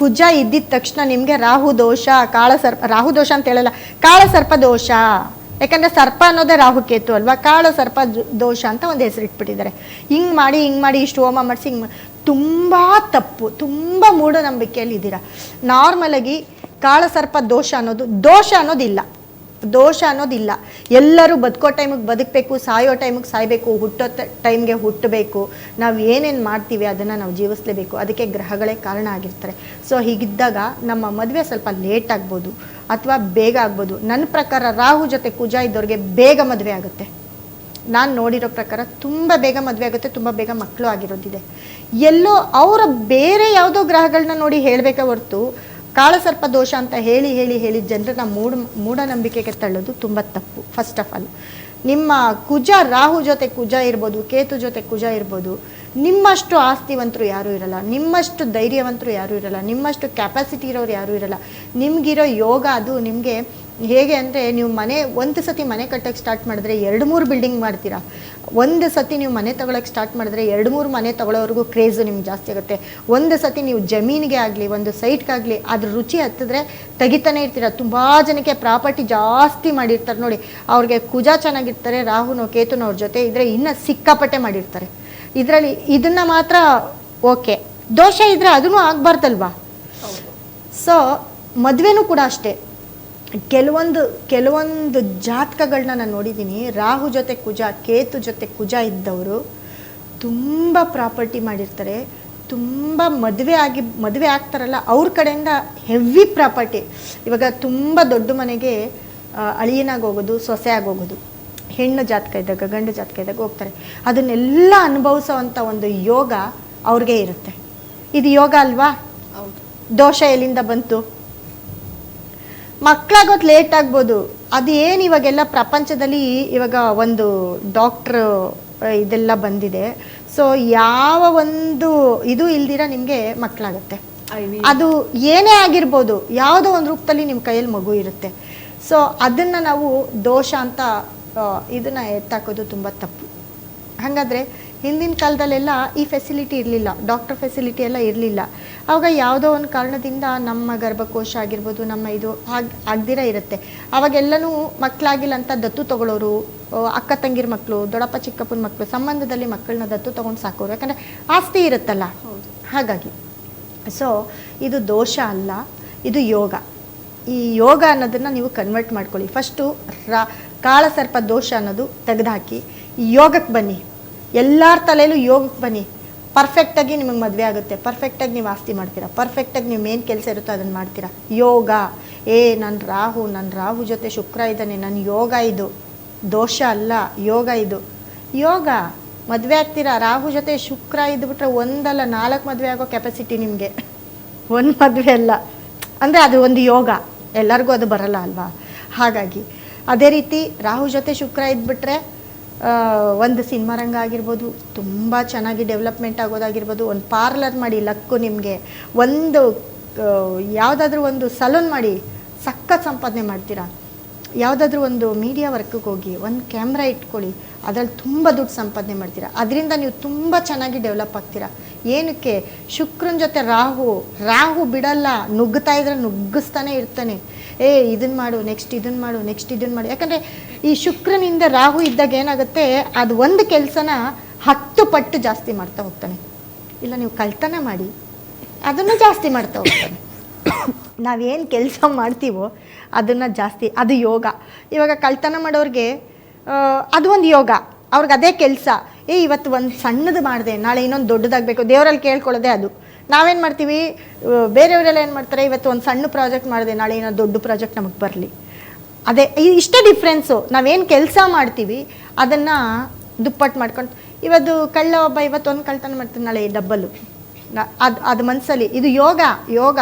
ಕುಜ ಇದ್ದಿದ ತಕ್ಷಣ ನಿಮಗೆ ರಾಹು ದೋಷ, ಕಾಳಸರ್ಪ, ರಾಹು ದೋಷ ಅಂತ ಹೇಳಲ್ಲ, ಕಾಳಸರ್ಪ ದೋಷ. ಯಾಕಂದರೆ ಸರ್ಪ ಅನ್ನೋದೇ ರಾಹುಕೇತು ಅಲ್ವಾ, ಕಾಳಸರ್ಪ ದೋಷ ಅಂತ ಒಂದು ಹೆಸರು ಇಟ್ಬಿಟ್ಟಿದ್ದಾರೆ. ಹಿಂಗೆ ಮಾಡಿ ಇಷ್ಟು ಹೋಮ ಮಾಡಿಸಿ ತುಂಬ ತಪ್ಪು, ತುಂಬ ಮೂಢನಂಬಿಕೆಯಲ್ಲಿ ಇದ್ದೀರಾ. ನಾರ್ಮಲಾಗಿ ಕಾಳಸರ್ಪ ದೋಷ ಅನ್ನೋದಿಲ್ಲ. ಎಲ್ಲರೂ ಬದುಕೋ ಟೈಮಿಗೆ ಬದುಕಬೇಕು, ಸಾಯೋ ಟೈಮಿಗೆ ಸಾಯಬೇಕು, ಹುಟ್ಟೋ ಟೈಮ್ಗೆ ಹುಟ್ಟಬೇಕು. ನಾವು ಏನೇನು ಮಾಡ್ತೀವಿ ಅದನ್ನು ನಾವು ಜೀವಿಸಲೇಬೇಕು. ಅದಕ್ಕೆ ಗ್ರಹಗಳೇ ಕಾರಣ ಆಗಿರ್ತಾರೆ. ಸೊ ಹೀಗಿದ್ದಾಗ ನಮ್ಮ ಮದುವೆ ಸ್ವಲ್ಪ ಲೇಟ್ ಆಗ್ಬೋದು ಅಥವಾ ಬೇಗ ಆಗ್ಬೋದು. ನನ್ನ ಪ್ರಕಾರ ರಾಹು ಜೊತೆ ಕುಜ ಇದ್ದವ್ರಿಗೆ ಬೇಗ ಮದುವೆ ಆಗುತ್ತೆ. ನಾನು ನೋಡಿರೋ ಪ್ರಕಾರ ತುಂಬ ಬೇಗ ಮದುವೆ ಆಗುತ್ತೆ, ತುಂಬ ಬೇಗ ಮಕ್ಕಳು ಆಗಿರೋದಿದೆ. ಎಲ್ಲೋ ಅವರ ಬೇರೆ ಯಾವುದೋ ಗ್ರಹಗಳನ್ನ ನೋಡಿ ಹೇಳಬೇಕೆ ಹೊರತು ಕಾಳಸರ್ಪ ದೋಷ ಅಂತ ಹೇಳಿ ಜನರನ್ನ ಮೂಢನಂಬಿಕೆಗೆ ತಳ್ಳೋದು ತುಂಬ ತಪ್ಪು. ಫಸ್ಟ್ ಆಫ್ ಆಲ್ ನಿಮ್ಮ ಕುಜ, ರಾಹು ಜೊತೆ ಕುಜ ಇರ್ಬೋದು, ಕೇತು ಜೊತೆ ಕುಜ ಇರ್ಬೋದು, ನಿಮ್ಮಷ್ಟು ಆಸ್ತಿವಂತರು ಯಾರೂ ಇರಲ್ಲ, ನಿಮ್ಮಷ್ಟು ಧೈರ್ಯವಂತರು ಯಾರೂ ಇರಲ್ಲ, ನಿಮ್ಮಷ್ಟು ಕೆಪಾಸಿಟಿ ಇರೋರು ಯಾರೂ ಇರಲ್ಲ. ನಿಮಗಿರೋ ಯೋಗ ಅದು ನಿಮಗೆ ಹೇಗೆ ಅಂದರೆ, ನೀವು ಒಂದು ಸತಿ ಮನೆ ಕಟ್ಟೋಕ್ಕೆ ಸ್ಟಾರ್ಟ್ ಮಾಡಿದ್ರೆ 2-3 ಬಿಲ್ಡಿಂಗ್ ಮಾಡ್ತೀರಾ. ಒಂದು ಸತಿ ನೀವು ಮನೆ ತೊಗೊಳಕ್ಕೆ ಸ್ಟಾರ್ಟ್ ಮಾಡಿದ್ರೆ 2-3 ಮನೆ ತೊಗೊಳೋವರೆಗೂ ಕ್ರೇಜು ನಿಮ್ಗೆ ಜಾಸ್ತಿ ಆಗುತ್ತೆ. ಒಂದು ಸತಿ ನೀವು ಜಮೀನಿಗೆ ಆಗಲಿ, ಒಂದು ಸೈಟ್ಗಾಗಲಿ ಅದ್ರ ರುಚಿ ಹತ್ತಿದ್ರೆ ತೆಗಿತಾನೆ ಇರ್ತೀರ. ತುಂಬ ಜನಕ್ಕೆ ಪ್ರಾಪರ್ಟಿ ಜಾಸ್ತಿ ಮಾಡಿರ್ತಾರೆ ನೋಡಿ, ಅವ್ರಿಗೆ ಕುಜ ಚೆನ್ನಾಗಿರ್ತಾರೆ, ರಾಹುನೋ ಕೇತುನೋ ಅವ್ರ ಜೊತೆ ಇದ್ದರೆ ಇನ್ನೂ ಸಿಕ್ಕಾಪಟ್ಟೆ ಮಾಡಿರ್ತಾರೆ. ಇದರಲ್ಲಿ ಇದನ್ನು ಮಾತ್ರ ಓಕೆ, ದೋಷ ಇದ್ದರೆ ಅದೂ ಆಗಬಾರ್ದಲ್ವಾ. ಸೊ ಮದುವೆನೂ ಕೂಡ ಅಷ್ಟೇ. ಕೆಲವೊಂದು ಜಾತಕಗಳನ್ನ ನಾನು ನೋಡಿದ್ದೀನಿ, ರಾಹು ಜೊತೆ ಕುಜ, ಕೇತು ಜೊತೆ ಕುಜ ಇದ್ದವರು ತುಂಬ ಪ್ರಾಪರ್ಟಿ ಮಾಡಿರ್ತಾರೆ, ತುಂಬ ಮದುವೆ ಆಗ್ತಾರಲ್ಲ ಅವ್ರ ಕಡೆಯಿಂದ ಹೆವಿ ಪ್ರಾಪರ್ಟಿ. ಇವಾಗ ತುಂಬ ದೊಡ್ಡ ಮನೆಗೆ ಅಳಿಯನಾಗಿ ಹೋಗೋದು, ಸೊಸೆ ಆಗೋಗೋದು, ಹೆಣ್ಣು ಜಾತಕ ಇದ್ದಾಗ ಗಂಡು ಜಾತಕ ಇದ್ದಾಗ ಹೋಗ್ತಾರೆ. ಅದನ್ನೆಲ್ಲ ಅನುಭವಿಸೋವಂಥ ಒಂದು ಯೋಗ ಅವ್ರಿಗೆ ಇರುತ್ತೆ. ಇದು ಯೋಗ ಅಲ್ವಾ? ದೋಷ ಎಲ್ಲಿಂದ ಬಂತು? ಮಕ್ಕಳಾಗೋದು ಲೇಟ್ ಆಗ್ಬೋದು, ಅದು ಏನು ಇವಾಗೆಲ್ಲ ಪ್ರಪಂಚದಲ್ಲಿ ಇವಾಗ ಒಂದು ಡಾಕ್ಟ್ರು ಇದೆಲ್ಲ ಬಂದಿದೆ. ಸೊ ಯಾವ ಒಂದು ಇದು ಇಲ್ದಿರ ನಿಮಗೆ ಮಕ್ಕಳಾಗುತ್ತೆ. ಅದು ಏನೇ ಆಗಿರ್ಬೋದು, ಯಾವುದೋ ಒಂದು ರೂಪದಲ್ಲಿ ನಿಮ್ಮ ಕೈಯಲ್ಲಿ ಮಗು ಇರುತ್ತೆ. ಸೊ ಅದನ್ನು ನಾವು ದೋಷ ಅಂತ ಇದನ್ನು ಎತ್ತಾಕೋದು ತುಂಬ ತಪ್ಪು. ಹಾಗಾದರೆ ಹಿಂದಿನ ಕಾಲದಲ್ಲೆಲ್ಲ ಈ ಫೆಸಿಲಿಟಿ ಇರಲಿಲ್ಲ, ಡಾಕ್ಟರ್ ಫೆಸಿಲಿಟಿ ಎಲ್ಲ ಇರಲಿಲ್ಲ. ಆವಾಗ ಯಾವುದೋ ಒಂದು ಕಾರಣದಿಂದ ನಮ್ಮ ಗರ್ಭಕೋಶ ಆಗಿರ್ಬೋದು, ನಮ್ಮ ಇದು ಆಗದಿರ ಇರುತ್ತೆ. ಆವಾಗೆಲ್ಲನೂ ಮಕ್ಕಳಾಗಿಲ್ಲ ಅಂತ ದತ್ತು ತಗೊಳ್ಳೋರು, ಅಕ್ಕ ತಂಗಿರ ಮಕ್ಕಳು, ದೊಡ್ಡಪ್ಪ ಚಿಕ್ಕಪ್ಪನ ಮಕ್ಕಳು, ಸಂಬಂಧದಲ್ಲಿ ಮಕ್ಕಳನ್ನ ದತ್ತು ತೊಗೊಂಡು ಸಾಕೋರು. ಯಾಕಂದರೆ ಆಸ್ತಿ ಇರುತ್ತಲ್ಲ, ಹಾಗಾಗಿ. ಸೊ ಇದು ದೋಷ ಅಲ್ಲ, ಇದು ಯೋಗ. ಈ ಯೋಗ ಅನ್ನೋದನ್ನು ನೀವು ಕನ್ವರ್ಟ್ ಮಾಡ್ಕೊಳ್ಳಿ. ಫಸ್ಟು ಕಾಳಸರ್ಪ ದೋಷ ಅನ್ನೋದು ತೆಗೆದುಹಾಕಿ ಯೋಗಕ್ಕೆ ಬನ್ನಿ. ಎಲ್ಲರ ತಲೆಯಲ್ಲೂ ಯೋಗಕ್ಕೆ ಬನ್ನಿ. ಪರ್ಫೆಕ್ಟಾಗಿ ನಿಮಗೆ ಮದುವೆ ಆಗುತ್ತೆ, ಪರ್ಫೆಕ್ಟಾಗಿ ನೀವು ಆಸ್ತಿ ಮಾಡ್ತೀರಾ, ಪರ್ಫೆಕ್ಟಾಗಿ ನೀವು ಏನು ಕೆಲಸ ಇರುತ್ತೋ ಅದನ್ನು ಮಾಡ್ತೀರಾ. ಯೋಗ, ನನ್ನ ರಾಹು ಜೊತೆ ಶುಕ್ರ ಇದ್ದಾನೆ, ನನ್ನ ಯೋಗ ಇದು, ದೋಷ ಅಲ್ಲ, ಯೋಗ ಇದು. ಯೋಗ ಮದುವೆ ಆಗ್ತೀರಾ, ರಾಹು ಜೊತೆ ಶುಕ್ರ ಇದ್ಬಿಟ್ರೆ 1 ಅಲ್ಲ 4 ಮದುವೆ ಆಗೋ ಕೆಪಾಸಿಟಿ ನಿಮಗೆ. 1 ಮದುವೆ ಅಲ್ಲ ಅಂದರೆ ಅದು ಒಂದು ಯೋಗ, ಎಲ್ಲರಿಗೂ ಅದು ಬರಲ್ಲ ಅಲ್ವಾ. ಹಾಗಾಗಿ ಅದೇ ರೀತಿ ರಾಹು ಜೊತೆ ಶುಕ್ರ ಇದ್ಬಿಟ್ರೆ ಒಂದು ಸಿನಿಮಾ ರಂಗ ಆಗಿರ್ಬೋದು, ತುಂಬ ಚೆನ್ನಾಗಿ ಡೆವಲಪ್ಮೆಂಟ್ ಆಗೋದಾಗಿರ್ಬೋದು, ಒಂದು ಪಾರ್ಲರ್ ಮಾಡಿ ಲಕ್ಕು ನಿಮಗೆ, ಒಂದು ಯಾವುದಾದ್ರೂ ಒಂದು ಸಲೂನ್ ಮಾಡಿ ಸಖತ್ ಸಂಪಾದನೆ ಮಾಡ್ತೀರಾ. ಯಾವುದಾದ್ರೂ ಒಂದು ಮೀಡಿಯಾ ವರ್ಕಿಗೆ ಹೋಗಿ ಒಂದು ಕ್ಯಾಮ್ರಾ ಇಟ್ಕೊಳ್ಳಿ, ಅದರಲ್ಲಿ ತುಂಬ ದುಡ್ಡು ಸಂಪಾದನೆ ಮಾಡ್ತೀರಾ. ಅದರಿಂದ ನೀವು ತುಂಬ ಚೆನ್ನಾಗಿ ಡೆವಲಪ್ ಆಗ್ತೀರಾ. ಏನಕ್ಕೆ? ಶುಕ್ರನ ಜೊತೆ ರಾಹು ಬಿಡಲ್ಲ, ನುಗ್ಗುತ್ತಾ ಇದ್ರೆ ನುಗ್ಗಿಸ್ತಾನೆ ಇರ್ತಾನೆ. ಇದನ್ನು ಮಾಡು, ನೆಕ್ಸ್ಟ್ ಇದನ್ನು ಮಾಡು. ಯಾಕಂದರೆ ಈ ಶುಕ್ರನಿಂದ ರಾಹು ಇದ್ದಾಗ ಏನಾಗುತ್ತೆ, ಅದು ಒಂದು ಕೆಲಸನ 10 ಪಟ್ಟು ಜಾಸ್ತಿ ಮಾಡ್ತಾ ಹೋಗ್ತಾನೆ. ಇಲ್ಲ ನೀವು ಕಳ್ತನ ಮಾಡಿ, ಅದನ್ನು ಜಾಸ್ತಿ ಮಾಡ್ತಾ ಹೋಗ್ತಾನೆ. ನಾವೇನು ಕೆಲಸ ಮಾಡ್ತೀವೋ ಅದನ್ನು ಜಾಸ್ತಿ, ಅದು ಯೋಗ. ಇವಾಗ ಕಳ್ತನ ಮಾಡೋರಿಗೆ ಅದು ಒಂದು ಯೋಗ, ಅವ್ರಿಗೆ ಅದೇ ಕೆಲಸ. ಇವತ್ತು ಒಂದು ಸಣ್ಣದು ಮಾಡಿದೆ, ನಾಳೆ ಇನ್ನೊಂದು ದೊಡ್ಡದಾಗಬೇಕು, ದೇವರಲ್ಲಿ ಕೇಳ್ಕೊಳ್ಳೋದೆ ಅದು. ನಾವೇನು ಮಾಡ್ತೀವಿ, ಬೇರೆಯವರೆಲ್ಲ ಏನು ಮಾಡ್ತಾರೆ, ಇವತ್ತು ಒಂದು ಸಣ್ಣ ಪ್ರಾಜೆಕ್ಟ್ ಮಾಡಿದೆ, ನಾಳೆ ಇನ್ನೊಂದು ದೊಡ್ಡ ಪ್ರಾಜೆಕ್ಟ್ ನಮಗೆ ಬರಲಿ. ಅದೇ ಇಷ್ಟೇ ಡಿಫ್ರೆನ್ಸು. ನಾವೇನು ಕೆಲಸ ಮಾಡ್ತೀವಿ ಅದನ್ನು ದುಪ್ಪಟ್ಟು ಮಾಡ್ಕೊಂಡು, ಇವತ್ತು ಕಳ್ಳ ಒಬ್ಬ ಇವತ್ತೊಂದು ಕಳ್ತನ ಮಾಡ್ತೀನಿ, ನಾಳೆ ಡಬ್ಬಲು. ಅದು ಮನಸ್ಸಲ್ಲಿ ಇದು ಯೋಗ.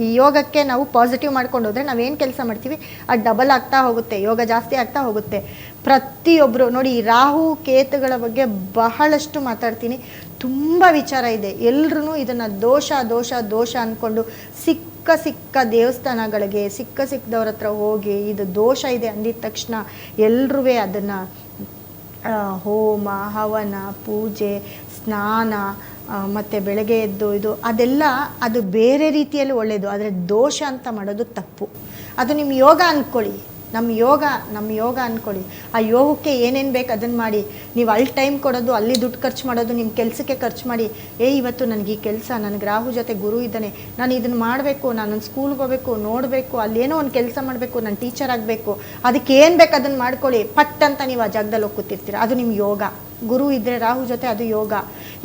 ಈ ಯೋಗಕ್ಕೆ ನಾವು ಪಾಸಿಟಿವ್ ಮಾಡ್ಕೊಂಡು ಹೋದರೆ ನಾವೇನು ಕೆಲಸ ಮಾಡ್ತೀವಿ ಅದು ಡಬಲ್ ಆಗ್ತಾ ಹೋಗುತ್ತೆ, ಯೋಗ ಜಾಸ್ತಿ ಆಗ್ತಾ ಹೋಗುತ್ತೆ. ಪ್ರತಿಯೊಬ್ಬರು ನೋಡಿ, ಈ ರಾಹು ಕೇತುಗಳ ಬಗ್ಗೆ ಬಹಳಷ್ಟು ಮಾತಾಡ್ತೀನಿ, ತುಂಬ ವಿಚಾರ ಇದೆ. ಎಲ್ಲರೂ ಇದನ್ನು ದೋಷ ಅಂದ್ಕೊಂಡು ಸಿಕ್ಕ ದೇವಸ್ಥಾನಗಳಿಗೆ ಸಿಕ್ಕದವ್ರ ಹತ್ರ ಹೋಗಿ ಇದು ದೋಷ ಇದೆ ಅಂದಿದ ತಕ್ಷಣ ಎಲ್ಲರೂ ಅದನ್ನು ಹೋಮ ಹವನ ಪೂಜೆ ಸ್ನಾನ ಮತ್ತು ಬೆಳಗ್ಗೆ ಎದ್ದು ಇದು ಅದೆಲ್ಲ ಅದು ಬೇರೆ ರೀತಿಯಲ್ಲಿ ಒಳ್ಳೆಯದು. ಆದರೆ ದೋಷ ಅಂತ ಮಾಡೋದು ತಪ್ಪು. ಅದು ನಿಮ್ಮ ಯೋಗ ಅಂದ್ಕೊಳ್ಳಿ, ನಮ್ಮ ಯೋಗ ಅಂದ್ಕೊಳ್ಳಿ. ಆ ಯೋಗಕ್ಕೆ ಏನೇನು ಬೇಕು ಅದನ್ನು ಮಾಡಿ. ನೀವು ಅಲ್ಲಿ ಟೈಮ್ ಕೊಡೋದು, ಅಲ್ಲಿ ದುಡ್ಡು ಖರ್ಚು ಮಾಡೋದು, ನಿಮ್ಮ ಕೆಲಸಕ್ಕೆ ಖರ್ಚು ಮಾಡಿ. ಇವತ್ತು ನನಗೆ ಈ ಕೆಲಸ, ನನಗೆ ರಾಹು ಜೊತೆ ಗುರು ಇದ್ದಾನೆ, ನಾನು ಇದನ್ನು ಮಾಡಬೇಕು, ನಾನೊಂದು ಸ್ಕೂಲ್ಗೆ ಹೋಗಬೇಕು, ನೋಡಬೇಕು, ಅಲ್ಲೇನೋ ಒಂದು ಕೆಲಸ ಮಾಡಬೇಕು, ನಾನು ಟೀಚರ್ ಆಗಬೇಕು, ಅದಕ್ಕೆ ಏನು ಬೇಕು ಅದನ್ನು ಮಾಡ್ಕೊಳ್ಳಿ. ಪಟ್ ಅಂತ ನೀವು ಆ ಜಾಗದಲ್ಲಿ ಹೋಗಿ ಕೂತಿರ್ತೀರ. ಅದು ನಿಮ್ಮ ಯೋಗ. ಗುರು ಇದ್ದರೆ ರಾಹು ಜೊತೆ ಅದು ಯೋಗ.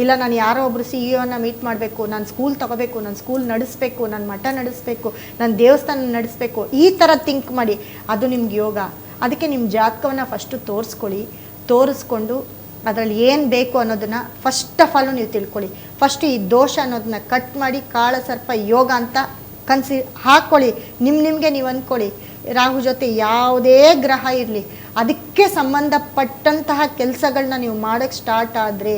ಇಲ್ಲ ನಾನು ಯಾರೋ ಒಬ್ಬರು CEO ಮೀಟ್ ಮಾಡಬೇಕು, ನಾನು ಸ್ಕೂಲ್ ತೊಗೋಬೇಕು, ನಾನು ಸ್ಕೂಲ್ ನಡೆಸಬೇಕು, ನಾನು ಮಠ ನಡೆಸಬೇಕು, ನಾನು ದೇವಸ್ಥಾನ ನಡೆಸಬೇಕು, ಈ ಥರ ಥಿಂಕ್ ಮಾಡಿ. ಅದು ನಿಮ್ಗೆ ಯೋಗ. ಅದಕ್ಕೆ ನಿಮ್ಮ ಜಾತಕವನ್ನು ಫಸ್ಟು ತೋರಿಸ್ಕೊಂಡು ಅದರಲ್ಲಿ ಏನು ಬೇಕು ಅನ್ನೋದನ್ನು ಫಸ್ಟ್ ಆಫ್ ಆಲು ನೀವು ತಿಳ್ಕೊಳ್ಳಿ. ಫಸ್ಟು ಈ ದೋಷ ಅನ್ನೋದನ್ನ ಕಟ್ ಮಾಡಿ ಕಾಳಸರ್ಪ ಯೋಗ ಅಂತ ಹಾಕ್ಕೊಳ್ಳಿ. ನಿಮಗೆ ನೀವು ಅಂದ್ಕೊಳ್ಳಿ, ರಾಹು ಜೊತೆ ಯಾವುದೇ ಗ್ರಹ ಇರಲಿ ಅದಕ್ಕೆ ಸಂಬಂಧಪಟ್ಟಂತಹ ಕೆಲಸಗಳನ್ನ ನೀವು ಮಾಡೋಕ್ಕೆ ಸ್ಟಾರ್ಟ್ ಆದರೆ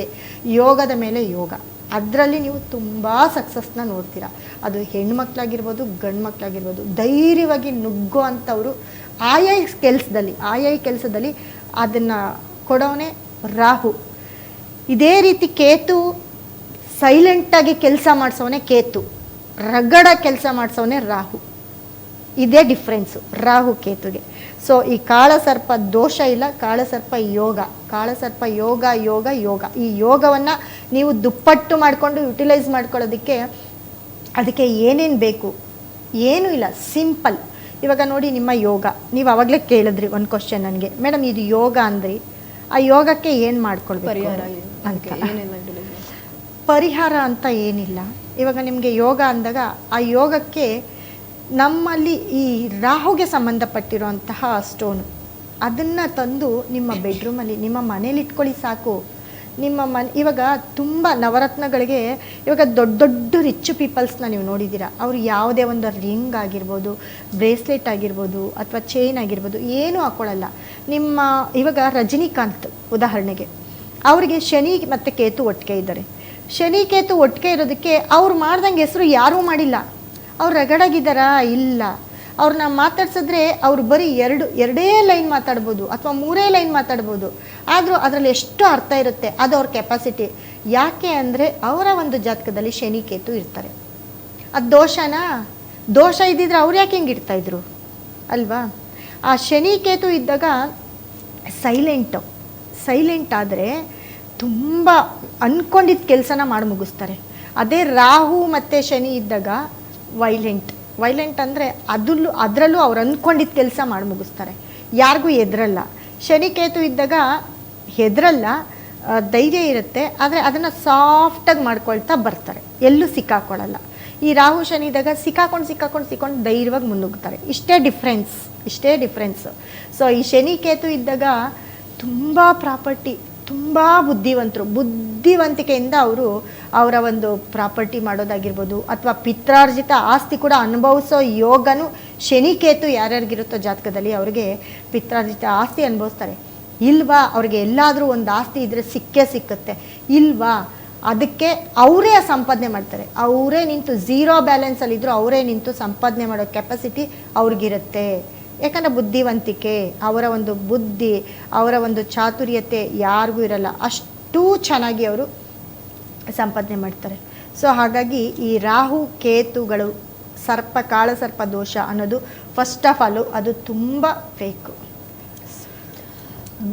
ಯೋಗದ ಮೇಲೆ ಯೋಗ, ಅದರಲ್ಲಿ ನೀವು ತುಂಬ ಸಕ್ಸಸ್ನ ನೋಡ್ತೀರಾ. ಅದು ಹೆಣ್ಮಕ್ಳಾಗಿರ್ಬೋದು, ಗಂಡು ಮಕ್ಕಳಾಗಿರ್ಬೋದು, ಧೈರ್ಯವಾಗಿ ನುಗ್ಗೋ ಅಂಥವ್ರು ಆಯಾ ಕೆಲಸದಲ್ಲಿ ಅದನ್ನು ಕೊಡೋನೇ ರಾಹು. ಇದೇ ರೀತಿ ಕೇತು ಸೈಲೆಂಟಾಗಿ ಕೆಲಸ ಮಾಡಿಸೋನೆ ಕೇತು, ರಗಡ ಕೆಲಸ ಮಾಡಿಸೋನೆ ರಾಹು. ಇದೇ ಡಿಫ್ರೆನ್ಸು ರಾಹು ಕೇತುಗೆ. ಸೊ ಈ ಕಾಳಸರ್ಪ ದೋಷ ಇಲ್ಲ, ಕಾಳಸರ್ಪ ಯೋಗ. ಈ ಯೋಗವನ್ನು ನೀವು ದುಪ್ಪಟ್ಟು ಮಾಡಿಕೊಂಡು ಯುಟಿಲೈಸ್ ಮಾಡ್ಕೊಳ್ಳೋದಕ್ಕೆ ಅದಕ್ಕೆ ಏನೇನು ಬೇಕು? ಏನೂ ಇಲ್ಲ, ಸಿಂಪಲ್. ಇವಾಗ ನೋಡಿ ನಿಮ್ಮ ಯೋಗ, ನೀವು ಆವಾಗಲೇ ಕೇಳಿದ್ರಿ ಒಂದು ಕ್ವಶನ್ ನನಗೆ, ಮೇಡಮ್ ಇದು ಯೋಗ ಅಂದ್ರಿ, ಆ ಯೋಗಕ್ಕೆ ಏನು ಮಾಡ್ಕೊಳ್ಬೇಕು ಅಂತ. ಪರಿಹಾರ ಅಂತ ಏನಿಲ್ಲ. ಇವಾಗ ನಿಮಗೆ ಯೋಗ ಅಂದಾಗ ಆ ಯೋಗಕ್ಕೆ ನಮ್ಮಲ್ಲಿ ಈ ರಾಹುಗೆ ಸಂಬಂಧಪಟ್ಟಿರುವಂತಹ ಸ್ಟೋನು ಅದನ್ನು ತಂದು ನಿಮ್ಮ ಬೆಡ್ರೂಮಲ್ಲಿ ನಿಮ್ಮ ಮನೇಲಿ ಇಟ್ಕೊಳ್ಳಿ ಸಾಕು. ಇವಾಗ ತುಂಬ ನವರತ್ನಗಳಿಗೆ ಇವಾಗ ದೊಡ್ಡ ರಿಚ್ ಪೀಪಲ್ಸ್ನ ನೀವು ನೋಡಿದ್ದೀರಾ, ಅವರು ಯಾವುದೇ ಒಂದು ರಿಂಗ್ ಆಗಿರ್ಬೋದು, ಬ್ರೇಸ್ಲೆಟ್ ಆಗಿರ್ಬೋದು, ಅಥವಾ ಚೈನ್ ಆಗಿರ್ಬೋದು ಏನೂ ಹಾಕ್ಕೊಳ್ಳಲ್ಲ. ಇವಾಗ ರಜನಿಕಾಂತ್ ಉದಾಹರಣೆಗೆ, ಅವರಿಗೆ ಶನಿ ಮತ್ತು ಕೇತು ಒಟ್ಟಿಗೆ ಇದ್ದಾರೆ. ಶನಿ ಕೇತು ಒಟ್ಟಿಗೆ ಇರೋದಕ್ಕೆ ಅವ್ರು ಮಾಡ್ದಂಗೆ ಹೆಸರು ಯಾರೂ ಮಾಡಿಲ್ಲ. ಅವ್ರು ರಗಡಾಗಿದ್ದಾರಾ? ಇಲ್ಲ. ಅವ್ರನ್ನ ಮಾತಾಡ್ಸಿದ್ರೆ ಅವ್ರು ಬರೀ ಎರಡೇ ಲೈನ್ ಮಾತಾಡ್ಬೋದು ಅಥವಾ 3 ಲೈನ್ ಮಾತಾಡ್ಬೋದು. ಆದರೂ ಅದರಲ್ಲಿ ಎಷ್ಟು ಅರ್ಥ ಇರುತ್ತೆ, ಅದು ಅವ್ರ ಕೆಪಾಸಿಟಿ. ಯಾಕೆ ಅಂದರೆ ಅವರ ಒಂದು ಜಾತಕದಲ್ಲಿ ಶನಿ ಕೇತು ಇರ್ತಾರೆ. ಅದು ದೋಷನಾ? ದೋಷ ಇದ್ದಿದ್ರೆ ಅವ್ರು ಯಾಕೆ ಹಿಂಗೆ ಇರ್ತಾಯಿದ್ರು ಅಲ್ವಾ? ಆ ಶನಿ ಕೇತು ಇದ್ದಾಗ ಸೈಲೆಂಟ್ ಆದರೆ ತುಂಬ ಅಂದ್ಕೊಂಡಿದ್ದ ಕೆಲಸನ ಮಾಡಿ ಮುಗಿಸ್ತಾರೆ. ಅದೇ ರಾಹು ಮತ್ತು ಶನಿ ಇದ್ದಾಗ ವೈಲೆಂಟ್ ಅಂದರೆ ಅದರಲ್ಲೂ ಅವ್ರು ಅಂದ್ಕೊಂಡಿದ್ದ ಕೆಲಸ ಮಾಡಿ ಮುಗಿಸ್ತಾರೆ, ಯಾರಿಗೂ ಹೆದರಲ್ಲ. ಶನಿ ಕೇತು ಇದ್ದಾಗ ಹೆದರಲ್ಲ, ಧೈರ್ಯ ಇರುತ್ತೆ, ಆದರೆ ಅದನ್ನು ಸಾಫ್ಟಾಗಿ ಮಾಡ್ಕೊಳ್ತಾ ಬರ್ತಾರೆ, ಎಲ್ಲೂ ಸಿಕ್ಕಾಕೊಳ್ಳಲ್ಲ. ಈ ರಾಹು ಶನಿ ಇದ್ದಾಗ ಸಿಕ್ಕಾಕೊಂಡು ಧೈರ್ಯವಾಗಿ ಮುನ್ನುಗ್ತಾರೆ. ಇಷ್ಟೇ ಡಿಫ್ರೆನ್ಸು. ಸೊ ಈ ಶನಿ ಕೇತು ಇದ್ದಾಗ ತುಂಬ ಪ್ರಾಪರ್ಟಿ, ತುಂಬ ಬುದ್ಧಿವಂತಿಕೆಯಿಂದ ಅವರ ಒಂದು ಪ್ರಾಪರ್ಟಿ ಮಾಡೋದಾಗಿರ್ಬೋದು, ಅಥವಾ ಪಿತ್ರಾರ್ಜಿತ ಆಸ್ತಿ ಕೂಡ ಅನುಭವಿಸೋ ಯೋಗನೂ ಶನಿ ಕೇತು ಯಾರ್ಯಾರಿಗಿರುತ್ತೋ ಜಾತಕದಲ್ಲಿ ಅವ್ರಿಗೆ ಪಿತ್ರಾರ್ಜಿತ ಆಸ್ತಿ ಅನುಭವಿಸ್ತಾರೆ. ಇಲ್ವಾ? ಅವ್ರಿಗೆ ಎಲ್ಲಾದರೂ ಒಂದು ಆಸ್ತಿ ಇದ್ದರೆ ಸಿಕ್ಕುತ್ತೆ. ಇಲ್ವಾ? ಅದಕ್ಕೆ ಅವರೇ ಸಂಪಾದನೆ ಮಾಡ್ತಾರೆ. ಅವರೇ ನಿಂತು ಝೀರೋ ಬ್ಯಾಲೆನ್ಸಲ್ಲಿದ್ದರೂ ಅವರೇ ನಿಂತು ಸಂಪಾದನೆ ಮಾಡೋ ಕೆಪಾಸಿಟಿ ಅವ್ರಿಗಿರುತ್ತೆ. ಯಾಕಂದರೆ ಬುದ್ಧಿವಂತಿಕೆ, ಅವರ ಒಂದು ಬುದ್ಧಿ, ಅವರ ಒಂದು ಚಾತುರ್ಯತೆ ಯಾರಿಗೂ ಇರಲ್ಲ. ಅಷ್ಟೂ ಚೆನ್ನಾಗಿ ಅವರು ಸಂಪಾದನೆ ಮಾಡ್ತಾರೆ. ಸೊ ಹಾಗಾಗಿ ಈ ರಾಹು ಕೇತುಗಳು ಕಾಳಸರ್ಪ ದೋಷ ಅನ್ನೋದು ಫಸ್ಟ್ ಆಫ್ ಆಲು ಅದು ತುಂಬ ಫೇಕು.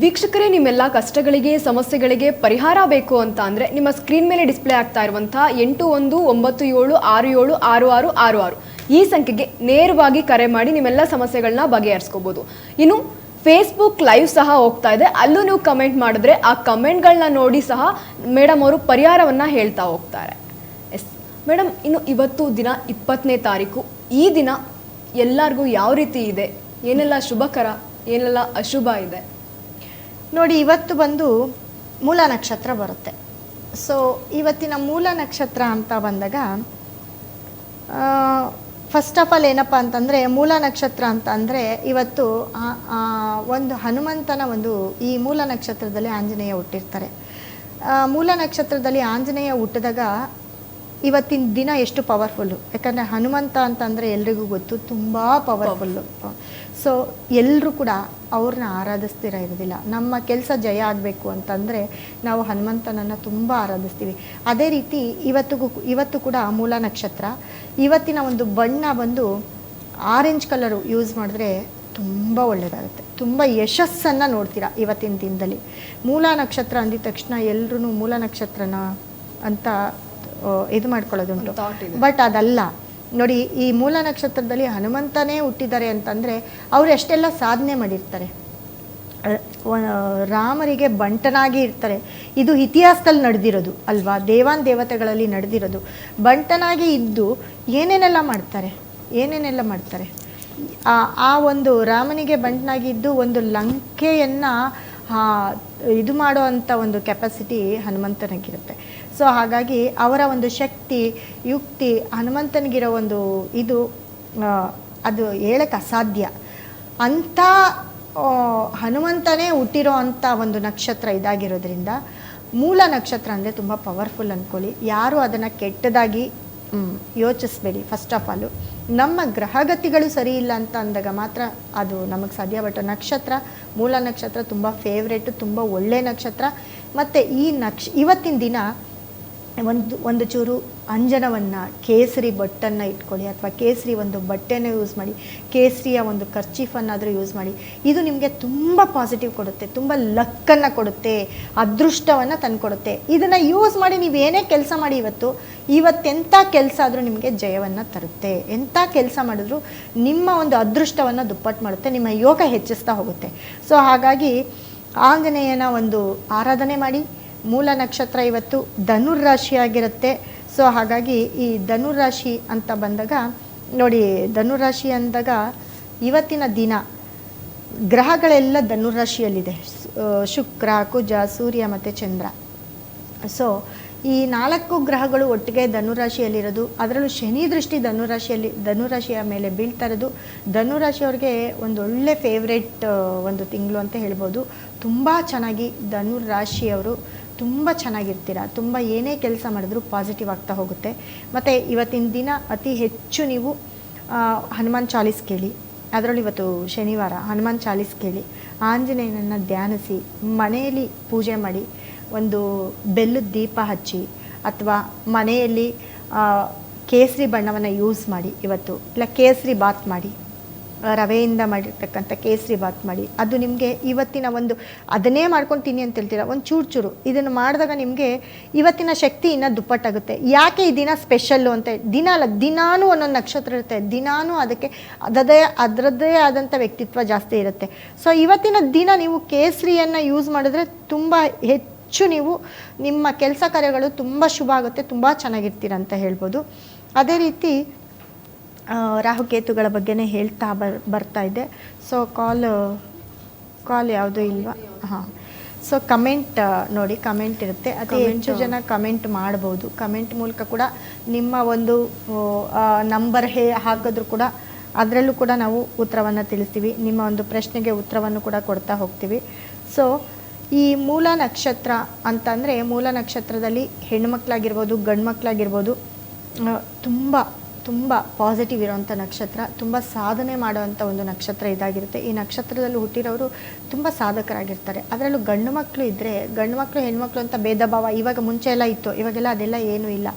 ವೀಕ್ಷಕರೇ, ನಿಮ್ಮೆಲ್ಲ ಕಷ್ಟಗಳಿಗೆ ಸಮಸ್ಯೆಗಳಿಗೆ ಪರಿಹಾರ ಬೇಕು ಅಂತ ಅಂದರೆ ನಿಮ್ಮ ಸ್ಕ್ರೀನ್ ಮೇಲೆ ಡಿಸ್ಪ್ಲೇ ಆಗ್ತಾ ಇರುವಂಥ 8197676666 ಈ ಸಂಖ್ಯೆಗೆ ನೇರವಾಗಿ ಕರೆ ಮಾಡಿ ನಿಮ್ಮೆಲ್ಲ ಸಮಸ್ಯೆಗಳನ್ನ ಬಗೆಹರಿಸ್ಕೋಬೋದು. ಇನ್ನು ಫೇಸ್ಬುಕ್ ಲೈವ್ ಸಹ ಹೋಗ್ತಾ ಇದೆ, ಅಲ್ಲೂ ನೀವು ಕಮೆಂಟ್ ಮಾಡಿದ್ರೆ ಆ ಕಮೆಂಟ್ಗಳನ್ನ ನೋಡಿ ಸಹ ಮೇಡಮ್ ಅವರು ಪರಿಹಾರವನ್ನು ಹೇಳ್ತಾ ಹೋಗ್ತಾರೆ. ಎಸ್ ಮೇಡಮ್, ಇನ್ನು ಇವತ್ತು ದಿನ 20ನೇ ತಾರೀಕು, ಈ ದಿನ ಎಲ್ಲರಿಗೂ ಯಾವ ರೀತಿ ಇದೆ? ಏನೆಲ್ಲ ಶುಭಕರ, ಏನೆಲ್ಲ ಅಶುಭ ಇದೆ? ನೋಡಿ, ಇವತ್ತು ಬಂದು ಮೂಲ ನಕ್ಷತ್ರ ಬರುತ್ತೆ. ಸೊ ಇವತ್ತಿನ ಮೂಲ ನಕ್ಷತ್ರ ಅಂತ ಬಂದಾಗ ಫಸ್ಟ್ ಆಫ್ ಆಲ್ ಏನಪ್ಪ ಅಂತಂದರೆ, ಮೂಲ ನಕ್ಷತ್ರ ಅಂತ ಅಂದರೆ ಇವತ್ತು ಒಂದು ಹನುಮಂತನ ಈ ಮೂಲ ನಕ್ಷತ್ರದಲ್ಲಿ ಆಂಜನೇಯ ಹುಟ್ಟಿರ್ತಾರೆ. ಮೂಲ ನಕ್ಷತ್ರದಲ್ಲಿ ಆಂಜನೇಯ ಹುಟ್ಟಿದಾಗ ಇವತ್ತಿನ ದಿನ ಎಷ್ಟು ಪವರ್ಫುಲ್ಲು, ಯಾಕಂದರೆ ಹನುಮಂತ ಅಂತಂದರೆ ಎಲ್ರಿಗೂ ಗೊತ್ತು ತುಂಬ ಪವರ್ಫುಲ್ಲು. ಸೊ ಎಲ್ಲರೂ ಕೂಡ ಅವ್ರನ್ನ ಆರಾಧಿಸ್ತೀರ ಇರೋದಿಲ್ಲ. ನಮ್ಮ ಕೆಲಸ ಜಯ ಆಗಬೇಕು ಅಂತಂದರೆ ನಾವು ಹನುಮಂತನನ್ನು ತುಂಬ ಆರಾಧಿಸ್ತೀವಿ. ಅದೇ ರೀತಿ ಇವತ್ತು ಕೂಡ ಮೂಲ ನಕ್ಷತ್ರ. ಇವತ್ತಿನ ಒಂದು ಬಣ್ಣ ಬಂದು ಆರೆಂಜ್ ಕಲರು ಯೂಸ್ ಮಾಡಿದ್ರೆ ತುಂಬ ಒಳ್ಳೆಯದಾಗುತ್ತೆ, ತುಂಬ ಯಶಸ್ಸನ್ನು ನೋಡ್ತೀರಾ ಇವತ್ತಿನ ದಿನದಲ್ಲಿ. ಮೂಲ ನಕ್ಷತ್ರ ಅಂದಿದ ತಕ್ಷಣ ಎಲ್ಲರೂ ಮೂಲ ನಕ್ಷತ್ರನ ಅಂತ ಇದು ಮಾಡ್ಕೊಳ್ಳೋದುಂಟು, ಬಟ್ ಅದಲ್ಲ ನೋಡಿ. ಈ ಮೂಲ ನಕ್ಷತ್ರದಲ್ಲಿ ಹನುಮಂತನೇ ಹುಟ್ಟಿದ್ದಾರೆ ಅಂತಂದರೆ ಅವರು ಎಷ್ಟೆಲ್ಲ ಸಾಧನೆ ಮಾಡಿರ್ತಾರೆ. ರಾಮರಿಗೆ ಬಂಟನಾಗಿ ಇರ್ತಾರೆ. ಇದು ಇತಿಹಾಸದಲ್ಲಿ ನಡೆದಿರೋದು ಅಲ್ವಾ, ದೇವತೆಗಳಲ್ಲಿ ನಡೆದಿರೋದು. ಬಂಟನಾಗಿ ಇದ್ದು ಏನೇನೆಲ್ಲ ಮಾಡ್ತಾರೆ. ಆ ಒಂದು ರಾಮನಿಗೆ ಬಂಟನಾಗಿದ್ದು ಒಂದು ಲಂಕೆಯನ್ನು ಇದು ಮಾಡೋ ಅಂಥ ಒಂದು ಕೆಪಾಸಿಟಿ ಹನುಮಂತನಿಗಿರುತ್ತೆ. ಸೊ ಹಾಗಾಗಿ ಅವರ ಒಂದು ಶಕ್ತಿ ಯುಕ್ತಿ ಹನುಮಂತನಿಗಿರೋ ಒಂದು ಇದು ಅದು ಹೇಳಕ್ಕೆ ಅಸಾಧ್ಯ. ಅಂಥ ಹನುಮಂತನೇ ಹುಟ್ಟಿರೋ ಅಂಥ ಒಂದು ನಕ್ಷತ್ರ ಇದಾಗಿರೋದ್ರಿಂದ ಮೂಲ ನಕ್ಷತ್ರ ಅಂದರೆ ತುಂಬ ಪವರ್ಫುಲ್ ಅಂದ್ಕೊಳ್ಳಿ. ಯಾರು ಅದನ್ನು ಕೆಟ್ಟದಾಗಿ ಯೋಚಿಸ್ಬೇಡಿ. ಫಸ್ಟ್ ಆಫ್ ಆಲು ನಮ್ಮ ಗ್ರಹಗತಿಗಳು ಸರಿ ಇಲ್ಲ ಅಂತ ಅಂದಾಗ ಮಾತ್ರ ಅದು ನಮಗೆ ಸಾಧ್ಯ. ಬಟ್ ನಕ್ಷತ್ರ ಮೂಲ ನಕ್ಷತ್ರ ತುಂಬ ಫೇವ್ರೇಟು, ತುಂಬ ಒಳ್ಳೆಯ ನಕ್ಷತ್ರ. ಮತ್ತು ಈ ಇವತ್ತಿನ ದಿನ ಒಂದು ಚೂರು ಅಂಜನವನ್ನು ಕೇಸರಿ ಬಟ್ಟನ್ನು ಇಟ್ಕೊಳ್ಳಿ, ಅಥವಾ ಕೇಸರಿ ಒಂದು ಬಟ್ಟೆನ ಯೂಸ್ ಮಾಡಿ, ಕೇಸರಿಯ ಒಂದು ಕರ್ಚೀಫನ್ನಾದರೂ ಯೂಸ್ ಮಾಡಿ. ಇದು ನಿಮಗೆ ತುಂಬ ಪಾಸಿಟಿವ್ ಕೊಡುತ್ತೆ, ತುಂಬ ಲಕ್ಕನ್ನು ಕೊಡುತ್ತೆ, ಅದೃಷ್ಟವನ್ನು ತಂದುಕೊಡುತ್ತೆ. ಇದನ್ನು ಯೂಸ್ ಮಾಡಿ ನೀವು ಏನೇ ಕೆಲಸ ಮಾಡಿ ಇವತ್ತೆಂಥ ಕೆಲಸ ಆದರೂ ನಿಮಗೆ ಜಯವನ್ನು ತರುತ್ತೆ. ಎಂಥ ಕೆಲಸ ಮಾಡಿದ್ರು ನಿಮ್ಮ ಒಂದು ಅದೃಷ್ಟವನ್ನು ದುಪ್ಪಟ್ಟು ಮಾಡುತ್ತೆ, ನಿಮ್ಮ ಯೋಗ ಹೆಚ್ಚಿಸ್ತಾ ಹೋಗುತ್ತೆ. ಸೊ ಹಾಗಾಗಿ ಆಂಜನೇಯನ ಒಂದು ಆರಾಧನೆ ಮಾಡಿ. ಮೂಲ ನಕ್ಷತ್ರ ಇವತ್ತು ಧನುರ್ರಾಶಿಯಾಗಿರುತ್ತೆ. ಸೊ ಹಾಗಾಗಿ ಈ ಧನುರಾಶಿ ಅಂತ ಬಂದಾಗ ನೋಡಿ, ಧನುರಾಶಿ ಅಂದಾಗ ಇವತ್ತಿನ ದಿನ ಗ್ರಹಗಳೆಲ್ಲ ಧನುರಾಶಿಯಲ್ಲಿದೆ. ಶುಕ್ರ, ಕುಜ, ಸೂರ್ಯ ಮತ್ತು ಚಂದ್ರ. ಸೊ ಈ 4 ಗ್ರಹಗಳು ಒಟ್ಟಿಗೆ ಧನುರಾಶಿಯಲ್ಲಿರೋದು. ಅದರಲ್ಲೂ ಶನಿ ದೃಷ್ಟಿ ಧನುರಾಶಿಯ ಮೇಲೆ ಬೀಳ್ತಾ ಇರೋದು. ಧನುರಾಶಿಯವ್ರಿಗೆ ಒಂದು ಒಳ್ಳೆ ಫೇವ್ರೇಟ್ ಒಂದು ತಿಂಗಳು ಅಂತ ಹೇಳ್ಬೋದು. ತುಂಬ ಚೆನ್ನಾಗಿ ಧನುರಾಶಿಯವರು ತುಂಬ ಚೆನ್ನಾಗಿರ್ತೀರ. ತುಂಬ ಏನೇ ಕೆಲಸ ಮಾಡಿದ್ರೂ ಪಾಸಿಟಿವ್ ಆಗ್ತಾ ಹೋಗುತ್ತೆ. ಮತ್ತು ಇವತ್ತಿನ ದಿನ ಅತಿ ಹೆಚ್ಚು ನೀವು ಹನುಮಾನ್ ಚಾಲೀಸ್ ಕೇಳಿ. ಅದರಲ್ಲೂ ಇವತ್ತು ಶನಿವಾರ ಹನುಮಾನ್ ಚಾಲೀಸ್ ಕೇಳಿ, ಆಂಜನೇಯನನ್ನು ಧ್ಯಾನಿಸಿ, ಮನೆಯಲ್ಲಿ ಪೂಜೆ ಮಾಡಿ, ಒಂದು ಬೆಲ್ಲದ ದೀಪ ಹಚ್ಚಿ, ಅಥವಾ ಮನೆಯಲ್ಲಿ ಕೇಸರಿ ಬಣ್ಣವನ್ನು ಯೂಸ್ ಮಾಡಿ ಇವತ್ತು, ಇಲ್ಲ ಕೇಸರಿ ಬಾತ್ ಮಾಡಿ, ರವೆಯಿಂದ ಮಾಡಿರ್ತಕ್ಕಂಥ ಕೇಸರಿ ಬಾತ್ ಮಾಡಿ. ಅದು ನಿಮಗೆ ಇವತ್ತಿನ ಒಂದು ಅದನ್ನೇ ಮಾಡ್ಕೊತೀನಿ ಅಂತ ಹೇಳ್ತೀರ, ಒಂದು ಚೂರು ಇದನ್ನು ಮಾಡಿದಾಗ ನಿಮಗೆ ಇವತ್ತಿನ ಶಕ್ತಿ ಇನ್ನೂ ದುಪ್ಪಟ್ಟಾಗುತ್ತೆ. ಯಾಕೆ ಈ ದಿನ ಸ್ಪೆಷಲ್ಲು ಅಂತ ದಿನಾನೂ ಒಂದೊಂದು ನಕ್ಷತ್ರ ಇರುತ್ತೆ, ದಿನಾನೂ ಅದಕ್ಕೆ ಅದರದ್ದೇ ಆದಂಥ ವ್ಯಕ್ತಿತ್ವ ಜಾಸ್ತಿ ಇರುತ್ತೆ. ಸೊ ಇವತ್ತಿನ ದಿನ ನೀವು ಕೇಸರಿಯನ್ನು ಯೂಸ್ ಮಾಡಿದ್ರೆ ತುಂಬ ಹೆಚ್ಚು ನೀವು ನಿಮ್ಮ ಕೆಲಸ ಕಾರ್ಯಗಳು ತುಂಬ ಶುಭ ಆಗುತ್ತೆ, ತುಂಬ ಚೆನ್ನಾಗಿರ್ತೀರ ಅಂತ ಹೇಳ್ಬೋದು. ಅದೇ ರೀತಿ ರಾಹುಕೇತುಗಳ ಬಗ್ಗೆನೇ ಹೇಳ್ತಾ ಬರ್ತಾ ಇದ್ದೆ. ಸೊ ಕಾಲ್ ಯಾವುದೂ ಇಲ್ವಾ? ಹಾಂ. ಸೊ ಕಮೆಂಟ್ ನೋಡಿ, ಕಮೆಂಟ್ ಇರುತ್ತೆ, ಅತಿ ಹೆಚ್ಚು ಜನ ಕಮೆಂಟ್ ಮಾಡ್ಬೋದು. ಕಮೆಂಟ್ ಮೂಲಕ ಕೂಡ ನಿಮ್ಮ ಒಂದು ನಂಬರ್ ಹಾಕಿದ್ರು ಕೂಡ ಅದರಲ್ಲೂ ಕೂಡ ನಾವು ಉತ್ತರವನ್ನು ತಿಳಿಸ್ತೀವಿ. ನಿಮ್ಮ ಒಂದು ಪ್ರಶ್ನೆಗೆ ಉತ್ತರವನ್ನು ಕೂಡ ಕೊಡ್ತಾ ಹೋಗ್ತೀವಿ. ಸೊ ಈ ಮೂಲ ನಕ್ಷತ್ರ ಅಂತಂದರೆ, ಮೂಲ ನಕ್ಷತ್ರದಲ್ಲಿ ಹೆಣ್ಣುಮಕ್ಕಳಾಗಿರ್ಬೋದು ಗಂಡು ಮಕ್ಕಳಾಗಿರ್ಬೋದು ತುಂಬ ಪಾಸಿಟಿವ್ ಇರೋವಂಥ ನಕ್ಷತ್ರ, ತುಂಬ ಸಾಧನೆ ಮಾಡೋವಂಥ ಒಂದು ನಕ್ಷತ್ರ ಇದಾಗಿರುತ್ತೆ. ಈ ನಕ್ಷತ್ರದಲ್ಲಿ ಹುಟ್ಟಿರೋರು ತುಂಬ ಸಾಧಕರಾಗಿರ್ತಾರೆ. ಅದರಲ್ಲೂ ಗಂಡು ಮಕ್ಕಳು ಇದ್ದರೆ, ಗಂಡು ಮಕ್ಕಳು ಹೆಣ್ಮಕ್ಳು ಅಂತ ಭೇದ ಭಾವ ಇವಾಗ ಮುಂಚೆ ಎಲ್ಲ ಇತ್ತು, ಇವಾಗೆಲ್ಲ ಅದೆಲ್ಲ ಏನೂ ಇಲ್ಲ.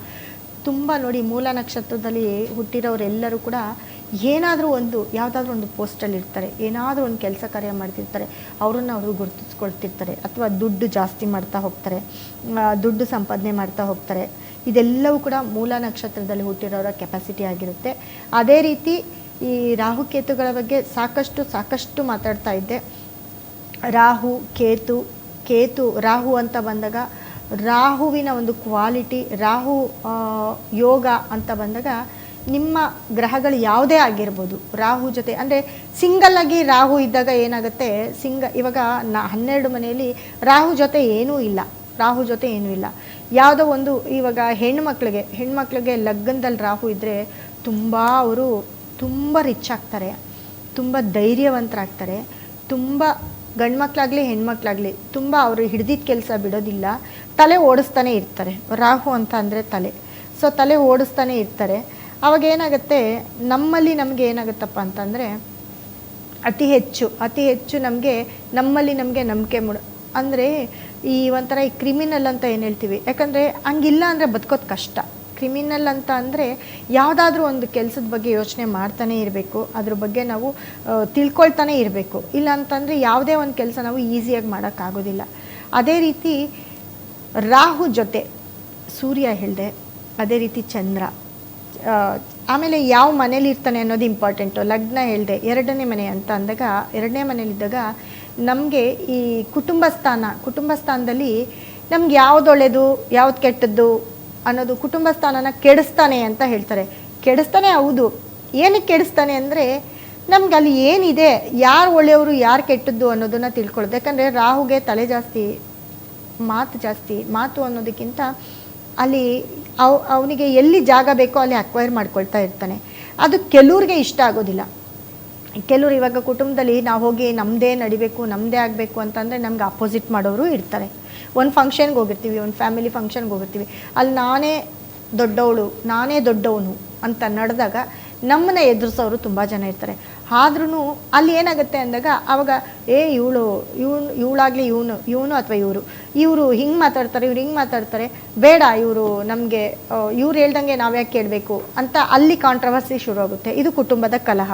ತುಂಬ ನೋಡಿ, ಮೂಲ ನಕ್ಷತ್ರದಲ್ಲಿ ಹುಟ್ಟಿರೋರೆಲ್ಲರೂ ಕೂಡ ಯಾವುದಾದ್ರೂ ಒಂದು ಪೋಸ್ಟಲ್ಲಿ ಇರ್ತಾರೆ, ಏನಾದರೂ ಒಂದು ಕೆಲಸ ಕಾರ್ಯ ಮಾಡ್ತಿರ್ತಾರೆ, ಅವರು ಗುರುತಿಸ್ಕೊಳ್ತಿರ್ತಾರೆ, ಅಥವಾ ದುಡ್ಡು ಜಾಸ್ತಿ ಮಾಡ್ತಾ ಹೋಗ್ತಾರೆ, ದುಡ್ಡು ಸಂಪಾದನೆ ಮಾಡ್ತಾ ಹೋಗ್ತಾರೆ. ಇದೆಲ್ಲವೂ ಕೂಡ ಮೂಲ ನಕ್ಷತ್ರದಲ್ಲಿ ಹುಟ್ಟಿರೋರ ಕೆಪಾಸಿಟಿ ಆಗಿರುತ್ತೆ. ಅದೇ ರೀತಿ ಈ ರಾಹುಕೇತುಗಳ ಬಗ್ಗೆ ಸಾಕಷ್ಟು ಮಾತಾಡ್ತಾ ಇದ್ದೆ. ರಾಹು ಅಂತ ಬಂದಾಗ, ರಾಹುವಿನ ಒಂದು ಕ್ವಾಲಿಟಿ, ರಾಹು ಯೋಗ ಅಂತ ಬಂದಾಗ ನಿಮ್ಮ ಗ್ರಹಗಳು ಯಾವುದೇ ಆಗಿರ್ಬೋದು, ರಾಹು ಜೊತೆ ಅಂದರೆ ಸಿಂಗಲ್ಲಾಗಿ ರಾಹು ಇದ್ದಾಗ ಏನಾಗುತ್ತೆ, ಇವಾಗ 12 ಮನೆಯಲ್ಲಿ ರಾಹು ಜೊತೆ ಏನೂ ಇಲ್ಲ. ಯಾವುದೋ ಒಂದು ಇವಾಗ ಹೆಣ್ಮಕ್ಳಿಗೆ ಲಗ್ನದಲ್ಲಿ ರಾಹು ಇದ್ದರೆ ಅವರು ತುಂಬ ರಿಚ್ ಆಗ್ತಾರೆ, ತುಂಬ ಧೈರ್ಯವಂತರಾಗ್ತಾರೆ, ತುಂಬ ಗಂಡು ಮಕ್ಕಳಾಗಲಿ ಹೆಣ್ಮಕ್ಳಾಗಲಿ ತುಂಬ ಅವರು ಹಿಡ್ದಿದ್ದ ಕೆಲಸ ಬಿಡೋದಿಲ್ಲ, ತಲೆ ಓಡಿಸ್ತಾನೆ ಇರ್ತಾರೆ. ರಾಹು ಅಂತ ಅಂದರೆ ತಲೆ. ಸೊ ತಲೆ ಓಡಿಸ್ತಾನೆ ಇರ್ತಾರೆ. ಅವಾಗ ಏನಾಗುತ್ತೆ, ನಮಗೆ ಏನಾಗುತ್ತಪ್ಪ ಅಂತಂದರೆ ಅತಿ ಹೆಚ್ಚು ನಮ್ಮಲ್ಲಿ ನಮಗೆ ನಂಬಿಕೆ ಅಂದರೆ ಈ ಒಂಥರ ಈ ಕ್ರಿಮಿನಲ್ ಅಂತ ಏನು ಹೇಳ್ತೀವಿ, ಯಾಕಂದರೆ ಹಂಗಿಲ್ಲ ಅಂದರೆ ಬದುಕೋದು ಕಷ್ಟ. ಕ್ರಿಮಿನಲ್ ಅಂತ ಅಂದರೆ ಯಾವುದಾದ್ರೂ ಒಂದು ಕೆಲಸದ ಬಗ್ಗೆ ಯೋಚನೆ ಮಾಡ್ತಾನೆ ಇರಬೇಕು, ಅದ್ರ ಬಗ್ಗೆ ನಾವು ತಿಳ್ಕೊಳ್ತಾನೆ ಇರಬೇಕು. ಇಲ್ಲ ಅಂತಂದರೆ ಯಾವುದೇ ಒಂದು ಕೆಲಸ ನಾವು ಈಸಿಯಾಗಿ ಮಾಡೋಕ್ಕಾಗೋದಿಲ್ಲ. ಅದೇ ರೀತಿ ರಾಹು ಜೊತೆ ಸೂರ್ಯ ಹೇಳಿದೆ, ಅದೇ ರೀತಿ ಚಂದ್ರ, ಆಮೇಲೆ ಯಾವ ಮನೇಲಿ ಇರ್ತಾನೆ ಅನ್ನೋದು ಇಂಪಾರ್ಟೆಂಟು. ಲಗ್ನ ಹೇಳಿದೆ, 2ನೇ ಮನೆ ಅಂತ ಅಂದಾಗ 2ನೇ ಮನೇಲಿದ್ದಾಗ ನಮಗೆ ಈ ಕುಟುಂಬ ಸ್ಥಾನದಲ್ಲಿ ನಮ್ಗೆ ಯಾವ್ದು ಒಳ್ಳೆಯದು ಯಾವ್ದು ಕೆಟ್ಟದ್ದು ಅನ್ನೋದು ಕುಟುಂಬ ಸ್ಥಾನನ ಕೆಡಿಸ್ತಾನೆ ಅಂತ ಹೇಳ್ತಾರೆ. ಕೆಡಿಸ್ತಾನೆ, ಹೌದು. ಏನಕ್ಕೆ ಕೆಡಿಸ್ತಾನೆ ಅಂದರೆ ನಮ್ಗೆ ಅಲ್ಲಿ ಏನಿದೆ, ಯಾರು ಒಳ್ಳೆಯವರು ಯಾರು ಕೆಟ್ಟದ್ದು ಅನ್ನೋದನ್ನು ತಿಳ್ಕೊಳ್ಳೋದು. ಯಾಕಂದರೆ ರಾಹುಗೆ ತಲೆ ಜಾಸ್ತಿ, ಮಾತು ಅನ್ನೋದಕ್ಕಿಂತ ಅಲ್ಲಿ ಅವನಿಗೆ ಎಲ್ಲಿ ಜಾಗ ಬೇಕೋ ಅಲ್ಲಿ ಅಕ್ವೈರ್ ಮಾಡ್ಕೊಳ್ತಾ ಇರ್ತಾನೆ. ಅದು ಕೆಲವ್ರಿಗೆ ಇಷ್ಟ ಆಗೋದಿಲ್ಲ. ಕೆಲವ್ರು ಇವಾಗ ಕುಟುಂಬದಲ್ಲಿ ನಾವು ಹೋಗಿ ನಮ್ಮದೇ ನಡಿಬೇಕು, ನಮ್ಮದೇ ಆಗಬೇಕು ಅಂತಂದರೆ ನಮ್ಗೆ ಅಪೋಸಿಟ್ ಮಾಡೋರು ಇರ್ತಾರೆ. ಒಂದು ಫಂಕ್ಷನ್ಗೆ ಹೋಗಿರ್ತೀವಿ, ಒಂದು ಫ್ಯಾಮಿಲಿ ಫಂಕ್ಷನ್ಗೆ ಹೋಗಿರ್ತೀವಿ, ಅಲ್ಲಿ ನಾನೇ ದೊಡ್ಡವನು ಅಂತ ನಡೆದಾಗ ನಮ್ಮನ್ನ ಎದುರಿಸೋರು ತುಂಬ ಜನ ಇರ್ತಾರೆ. ಆದ್ರೂ ಅಲ್ಲಿ ಏನಾಗುತ್ತೆ ಅಂದಾಗ ಆವಾಗ ಇವಳಾಗಲಿ ಇವನು ಅಥವಾ ಇವರು ಹಿಂಗೆ ಮಾತಾಡ್ತಾರೆ, ಇವ್ರು ಹಿಂಗೆ ಮಾತಾಡ್ತಾರೆ, ಬೇಡ ಇವರು ನಮಗೆ ಇವ್ರು ಹೇಳ್ದಂಗೆ ನಾವ್ಯಾಕೆ ಕೇಳಬೇಕು ಅಂತ ಅಲ್ಲಿ ಕಾಂಟ್ರವರ್ಸಿ ಶುರು ಆಗುತ್ತೆ. ಇದು ಕುಟುಂಬದ ಕಲಹ.